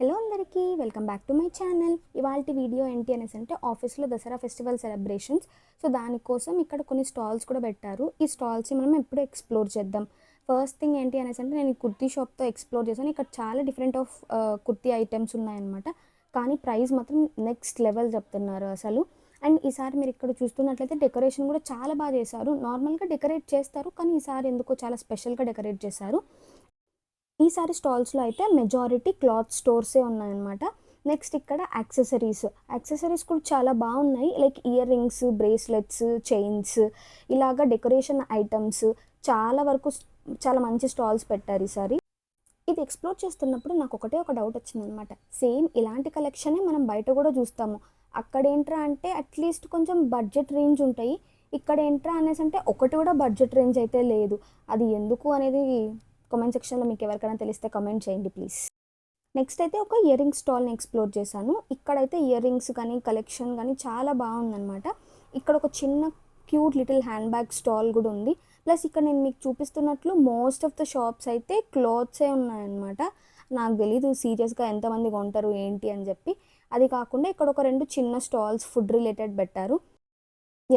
Hello అందరికీ welcome back to my channel. ఇవాల్టి video ఏంటి అనేసి అంటే ఆఫీస్లో దసరా ఫెస్టివల్ సెలబ్రేషన్స్. సో దానికోసం ఇక్కడ కొన్ని స్టాల్స్ కూడా పెట్టారు. ఈ స్టాల్స్ మనం ఎప్పుడు ఎక్స్ప్లోర్ చేద్దాం. ఫస్ట్ థింగ్ ఏంటి అనేసి అంటే నేను ఈ కుర్తీ షాప్తో ఎక్స్ప్లోర్ చేశాను. ఇక్కడ చాలా డిఫరెంట్ ఆఫ్ కుర్తీ ఐటమ్స్ ఉన్నాయన్నమాట. కానీ ప్రైస్ మాత్రం నెక్స్ట్ లెవెల్ చెప్తున్నారు అసలు. అండ్ ఈసారి మీరు ఇక్కడ చూస్తున్నట్లయితే డెకరేషన్ కూడా చాలా బాగా చేశారు. నార్మల్గా డెకరేట్ చేస్తారు, కానీ ఈసారి ఎందుకో చాలా స్పెషల్గా డెకరేట్ చేశారు. ఈసారి స్టాల్స్లో అయితే మెజారిటీ క్లాత్ స్టోర్సే ఉన్నాయన్నమాట. నెక్స్ట్ ఇక్కడ యాక్సెసరీస్ కూడా చాలా బాగున్నాయి. Like ear rings, bracelets, chains, ఇలాగా డెకరేషన్ ఐటమ్స్ చాలా వరకు చాలా మంచి స్టాల్స్ పెట్టారు ఈసారి. ఇది ఎక్స్ప్లోర్ చేస్తున్నప్పుడు నాకు ఒక డౌట్ వచ్చిందనమాట. సేమ్ ఇలాంటి కలెక్షనే మనం బయట కూడా చూస్తాము. అక్కడ ఏంట్రా అంటే అట్లీస్ట్ కొంచెం బడ్జెట్ రేంజ్ ఉంటాయి. ఇక్కడ ఏంట్రా అనేసి అంటే ఒకటి కూడా బడ్జెట్ రేంజ్ అయితే లేదు. అది ఎందుకు అనేది కామెంట్ సెక్షన్లో మీకు ఎవరికైనా తెలిస్తే కామెంట్ చేయండి ప్లీజ్. నెక్స్ట్ అయితే ఒక ఇయర్ రింగ్ స్టాల్ని ఎక్స్ప్లోర్ చేశాను. ఇక్కడైతే ఇయర్ రింగ్స్ కానీ కలెక్షన్ కానీ చాలా బాగుందన్నమాట. ఇక్కడ ఒక చిన్న cute little hand bag stall కూడా ఉంది. ప్లస్ ఇక్కడ నేను మీకు చూపిస్తున్నట్లు మోస్ట్ ఆఫ్ ద షాప్స్ అయితే క్లాత్సే ఉన్నాయన్నమాట. నాకు తెలీదు సీరియస్గా ఎంతమంది కొంటారు ఏంటి అని చెప్పి. అది కాకుండా ఇక్కడ ఒక 2 చిన్న స్టాల్స్ ఫుడ్ రిలేటెడ్ పెట్టారు.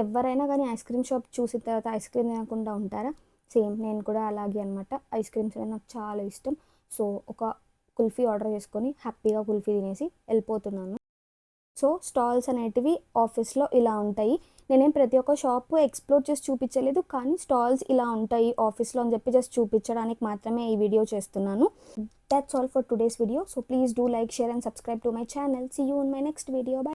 ఎవరైనా కానీ ఐస్ క్రీమ్ షాప్ చూసిన తర్వాత ఐస్ క్రీమ్ తినకుండా ఉంటారా? సేమ్ నేను కూడా అలాగే అనమాట. ఐస్ క్రీమ్స్ అనేది నాకు చాలా ఇష్టం. సో ఒక కుల్ఫీ ఆర్డర్ చేసుకొని హ్యాపీగా కుల్ఫీ తినేసి వెళ్ళిపోతున్నాను. సో స్టాల్స్ అనేటివి ఆఫీస్లో ఇలా ఉంటాయి. నేనేం ప్రతి ఒక్క షాప్ ఎక్స్ప్లోర్ చేసి చూపించలేదు, కానీ స్టాల్స్ ఇలా ఉంటాయి ఆఫీస్లో అని చెప్పి జస్ట్ చూపించడానికి మాత్రమే ఈ వీడియో చేస్తున్నాను. That's all for today's video. So please do like, share and subscribe to my channel. See you in my next video. By.